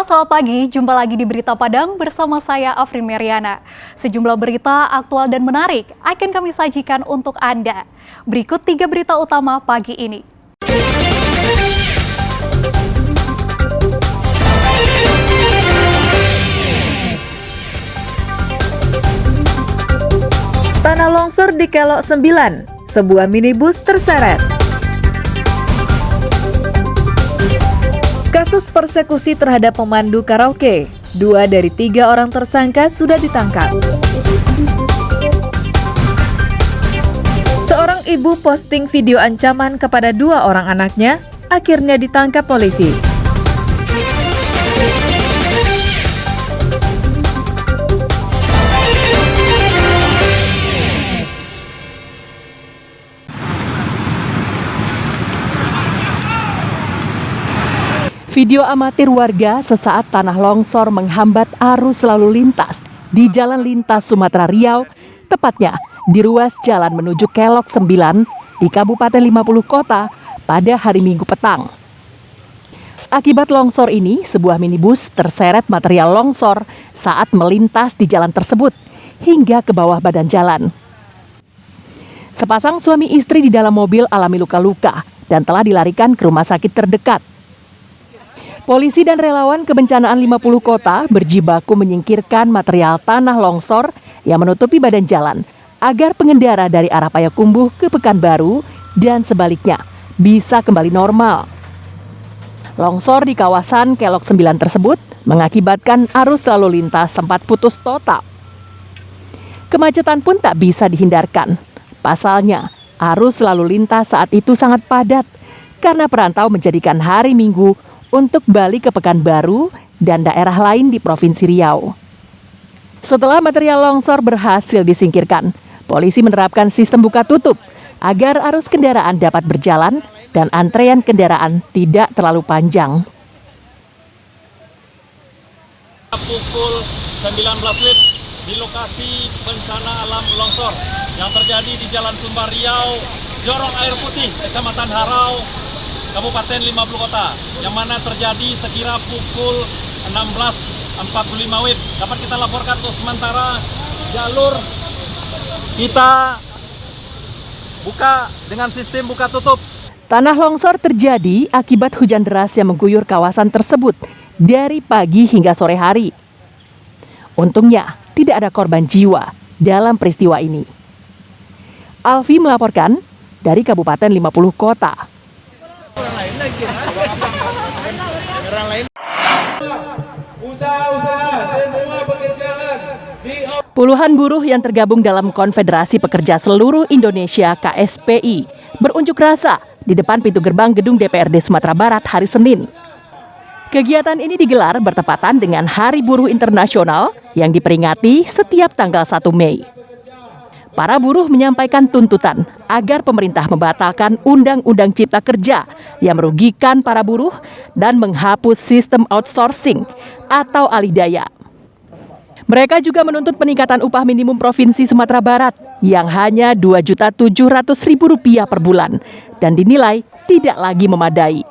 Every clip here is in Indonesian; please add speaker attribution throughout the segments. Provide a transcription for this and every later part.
Speaker 1: Halo, selamat pagi. Jumpa lagi di Berita Padang bersama saya Afri Meriana. Sejumlah berita aktual dan menarik akan kami sajikan untuk Anda. Berikut 3 berita utama pagi ini.
Speaker 2: Tanah longsor di Kelok 9, sebuah minibus terseret. Kasus persekusi terhadap pemandu karaoke, 2 dari 3 orang tersangka sudah ditangkap. Seorang ibu posting video ancaman kepada 2 orang anaknya, akhirnya ditangkap polisi.
Speaker 3: Video amatir warga sesaat tanah longsor menghambat arus lalu lintas di Jalan Lintas Sumatera Riau, tepatnya di ruas jalan menuju Kelok 9 di Kabupaten 50 Kota pada hari Minggu petang. Akibat longsor ini, sebuah minibus terseret material longsor saat melintas di jalan tersebut hingga ke bawah badan jalan. Sepasang suami istri di dalam mobil alami luka-luka dan telah dilarikan ke rumah sakit terdekat. Polisi dan relawan kebencanaan 50 kota berjibaku menyingkirkan material tanah longsor yang menutupi badan jalan agar pengendara dari arah Payakumbuh ke Pekanbaru dan sebaliknya bisa kembali normal. Longsor di kawasan Kelok 9 tersebut mengakibatkan arus lalu lintas sempat putus total. Kemacetan pun tak bisa dihindarkan. Pasalnya, arus lalu lintas saat itu sangat padat karena perantau menjadikan hari Minggu untuk balik ke Pekanbaru dan daerah lain di Provinsi Riau. Setelah material longsor berhasil disingkirkan, polisi menerapkan sistem buka tutup agar arus kendaraan dapat berjalan dan antrean kendaraan tidak terlalu panjang.
Speaker 4: Pukul 19 WIB di lokasi bencana alam longsor yang terjadi di Jalan Sumbar Riau, Jorong Air Putih, Kecamatan Harau, Kabupaten 50 Kota, yang mana terjadi sekira pukul 16.45 WIB. Dapat kita laporkan untuk sementara jalur kita buka dengan sistem buka tutup.
Speaker 3: Tanah longsor terjadi akibat hujan deras yang mengguyur kawasan tersebut dari pagi hingga sore hari. Untungnya tidak ada korban jiwa dalam peristiwa ini. Alfi melaporkan dari Kabupaten 50 Kota. Puluhan buruh yang tergabung dalam Konfederasi Pekerja Seluruh Indonesia KSPI berunjuk rasa di depan pintu gerbang gedung DPRD Sumatera Barat hari Senin. Kegiatan ini digelar bertepatan dengan Hari Buruh Internasional yang diperingati setiap tanggal 1 Mei. Para buruh menyampaikan tuntutan agar pemerintah membatalkan Undang-Undang Cipta Kerja yang merugikan para buruh dan menghapus sistem outsourcing atau alih daya. Mereka juga menuntut peningkatan upah minimum Provinsi Sumatera Barat yang hanya Rp2.700.000 per bulan dan dinilai tidak lagi memadai.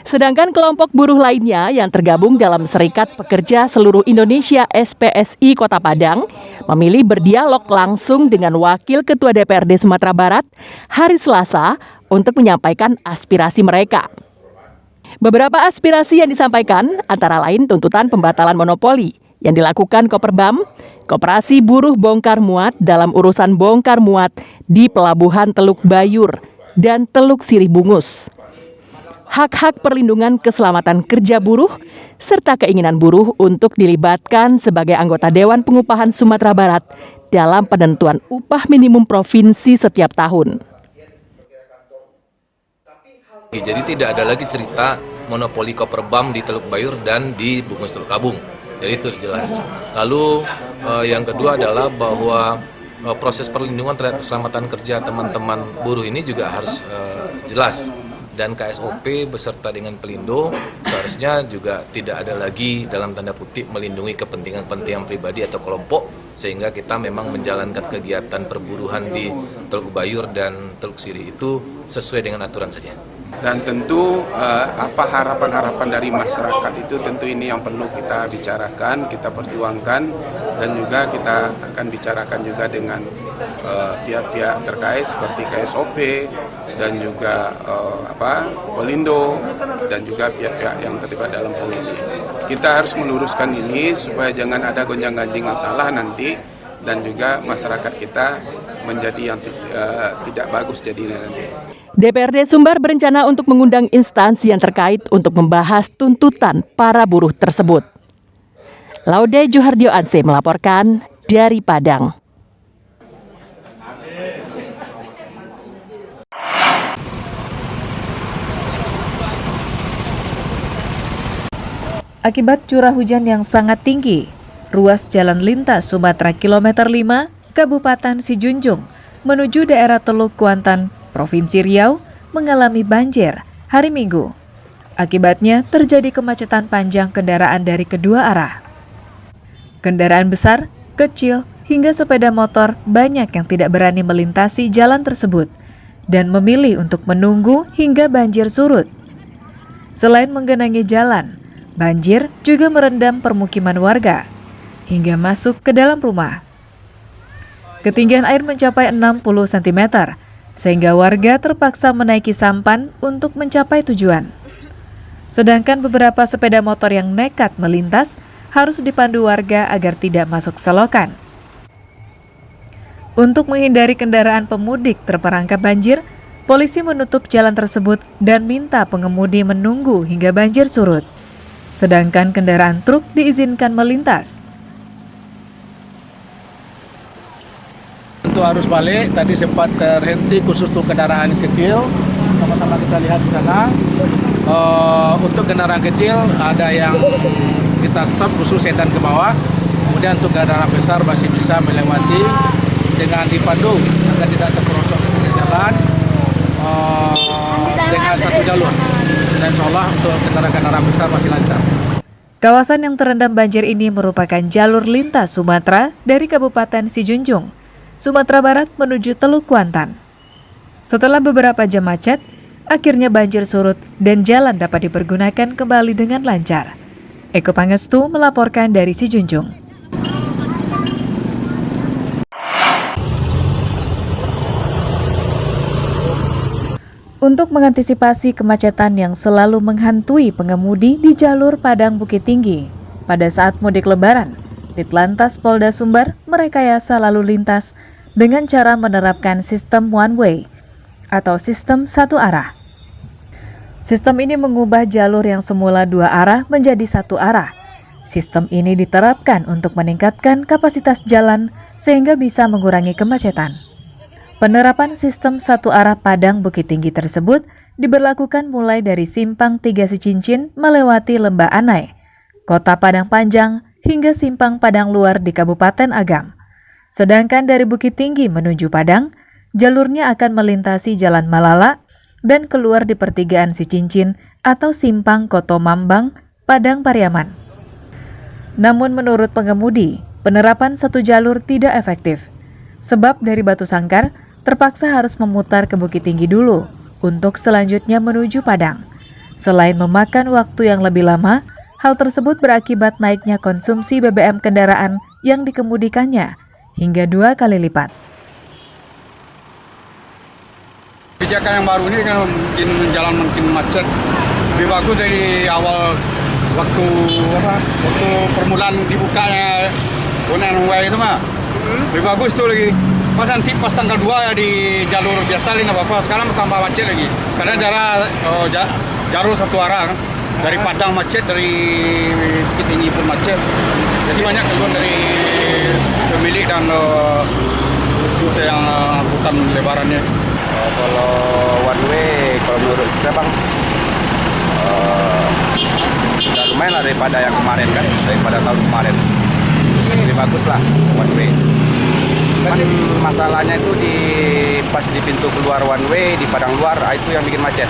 Speaker 3: Sedangkan kelompok buruh lainnya yang tergabung dalam Serikat Pekerja Seluruh Indonesia SPSI Kota Padang memilih berdialog langsung dengan Wakil Ketua DPRD Sumatera Barat hari Selasa untuk menyampaikan aspirasi mereka. Beberapa aspirasi yang disampaikan antara lain tuntutan pembatalan monopoli yang dilakukan Koperbam, Koperasi Buruh Bongkar Muat dalam urusan bongkar muat di Pelabuhan Teluk Bayur dan Teluk Siribungus. Hak-hak perlindungan keselamatan kerja buruh, serta keinginan buruh untuk dilibatkan sebagai anggota Dewan Pengupahan Sumatera Barat dalam penentuan upah minimum provinsi setiap tahun.
Speaker 5: Jadi tidak ada lagi cerita monopoli Koperbam di Teluk Bayur dan di Bungus Teluk Kabung. Jadi itu jelas. Lalu yang kedua adalah bahwa proses perlindungan terhadap keselamatan kerja teman-teman buruh ini juga harus jelas. Dan KSOP beserta dengan Pelindo seharusnya juga tidak ada lagi dalam tanda kutip melindungi kepentingan-kepentingan pribadi atau kelompok, sehingga kita memang menjalankan kegiatan perburuhan di Teluk Bayur dan Teluk Siri itu sesuai dengan aturan saja.
Speaker 6: Dan tentu apa harapan-harapan dari masyarakat itu tentu ini yang perlu kita bicarakan, kita perjuangkan, dan juga kita akan bicarakan juga dengan pihak-pihak terkait seperti KSOP dan juga Pelindo dan juga pihak-pihak yang terlibat dalam hal ini. Kita harus meluruskan ini supaya jangan ada gonjang-ganjing masalah nanti dan juga masyarakat kita menjadi yang tidak bagus jadinya nanti.
Speaker 3: DPRD Sumbar berencana untuk mengundang instansi yang terkait untuk membahas tuntutan para buruh tersebut. Laude Juhardio Anse melaporkan dari Padang.
Speaker 2: Akibat curah hujan yang sangat tinggi, ruas jalan lintas Sumatera kilometer 5, Kabupaten Sijunjung, menuju daerah Teluk Kuantan, Provinsi Riau, mengalami banjir hari Minggu. Akibatnya terjadi kemacetan panjang kendaraan dari kedua arah. Kendaraan besar, kecil, hingga sepeda motor banyak yang tidak berani melintasi jalan tersebut dan memilih untuk menunggu hingga banjir surut. Selain menggenangi jalan, banjir juga merendam permukiman warga hingga masuk ke dalam rumah. Ketinggian air mencapai 60 cm, sehingga warga terpaksa menaiki sampan untuk mencapai tujuan. Sedangkan beberapa sepeda motor yang nekat melintas harus dipandu warga agar tidak masuk selokan. Untuk menghindari kendaraan pemudik terperangkap banjir, polisi menutup jalan tersebut dan minta pengemudi menunggu hingga banjir surut. Sedangkan kendaraan truk diizinkan melintas.
Speaker 7: Untuk arus balik tadi sempat terhenti khusus untuk kendaraan kecil. Sama-sama kita lihat di sana. Untuk kendaraan kecil ada yang kita stop khusus sedan ke bawah. Kemudian untuk kendaraan besar masih bisa melewati dengan dipandu agar tidak terperosok ke jalan dengan satu jalur. Dan insya Allah untuk kendaraan-kendaraan besar masih lancar.
Speaker 2: Kawasan yang terendam banjir ini merupakan jalur lintas Sumatera dari Kabupaten Sijunjung, Sumatera Barat menuju Teluk Kuantan. Setelah beberapa jam macet, akhirnya banjir surut dan jalan dapat dipergunakan kembali dengan lancar. Eko Pangestu melaporkan dari Sijunjung. Untuk mengantisipasi kemacetan yang selalu menghantui pengemudi di jalur Padang Bukit Tinggi, pada saat mudik Lebaran, Ditlantas Polda Sumbar merekayasa lalu lintas dengan cara menerapkan sistem one way atau sistem satu arah. Sistem ini mengubah jalur yang semula dua arah menjadi satu arah. Sistem ini diterapkan untuk meningkatkan kapasitas jalan sehingga bisa mengurangi kemacetan. Penerapan sistem satu arah Padang Bukit Tinggi tersebut diberlakukan mulai dari Simpang 3 Sicincin melewati Lembah Anai, Kota Padang Panjang, hingga Simpang Padang Luar di Kabupaten Agam. Sedangkan dari Bukit Tinggi menuju Padang, jalurnya akan melintasi Jalan Malala dan keluar di pertigaan Sicincin atau Simpang Koto Mambang, Padang Pariaman. Namun menurut pengemudi, penerapan satu jalur tidak efektif, sebab dari Batu Sangkar terpaksa harus memutar ke Bukit Tinggi dulu untuk selanjutnya menuju Padang. Selain memakan waktu yang lebih lama, hal tersebut berakibat naiknya konsumsi BBM kendaraan yang dikemudikannya hingga 2 kali lipat.
Speaker 7: Kebijakan yang baru ini kan bikin jalan makin macet. Lebih bagus dari awal waktu permulaan dibukanya one way itu mah. Lebih bagus tuh lagi. Pas nanti pas tanggal 2 ya di jalur biasa ini apa sekarang tambah macet lagi. Karena jalur satu arah kan. Dari Padang macet, dari Bukit Tinggi pun macet. Jadi banyak keluhan dari pemilik dan bus yang angkutan lebarannya.
Speaker 8: Kalau one way, kalau menurut saya bang, sudah lumayan lah daripada yang kemarin kan, daripada tahun kemarin. Lebih bagus lah one way. Cuman masalahnya itu pas di pintu keluar one way di Padang Luar itu yang bikin macet.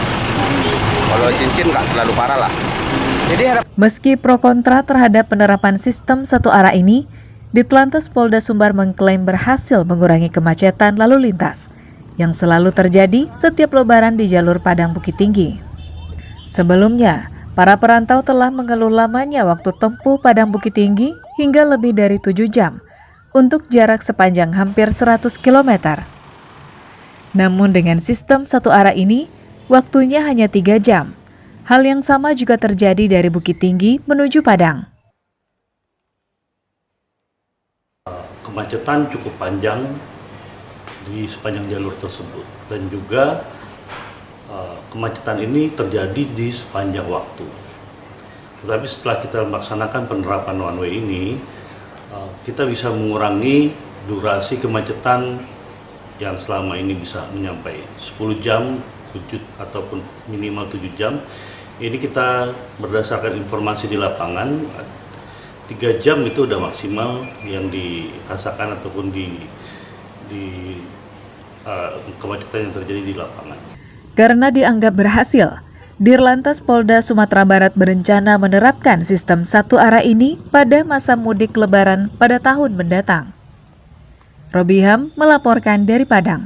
Speaker 8: Kalau Cincin nggak terlalu parah lah.
Speaker 2: Meski pro kontra terhadap penerapan sistem satu arah ini, Ditlantas Polda Sumbar mengklaim berhasil mengurangi kemacetan lalu lintas yang selalu terjadi setiap lebaran di jalur Padang Bukit Tinggi. Sebelumnya, para perantau telah mengeluh lamanya waktu tempuh Padang Bukit Tinggi hingga lebih dari 7 jam untuk jarak sepanjang hampir 100 km. Namun dengan sistem satu arah ini, waktunya hanya 3 jam. Hal yang sama juga terjadi dari Bukit Tinggi menuju Padang.
Speaker 9: Kemacetan cukup panjang di sepanjang jalur tersebut dan juga kemacetan ini terjadi di sepanjang waktu. Tetapi setelah kita melaksanakan penerapan one way ini, kita bisa mengurangi durasi kemacetan yang selama ini bisa mencapai 10 jam ataupun minimal 7 jam. Ini kita berdasarkan informasi di lapangan, 3 jam itu udah maksimal yang dirasakan ataupun di kemacetan yang terjadi di lapangan.
Speaker 2: Karena dianggap berhasil, Dirlantas Polda Sumatera Barat berencana menerapkan sistem satu arah ini pada masa mudik Lebaran pada tahun mendatang. Robiham melaporkan dari Padang.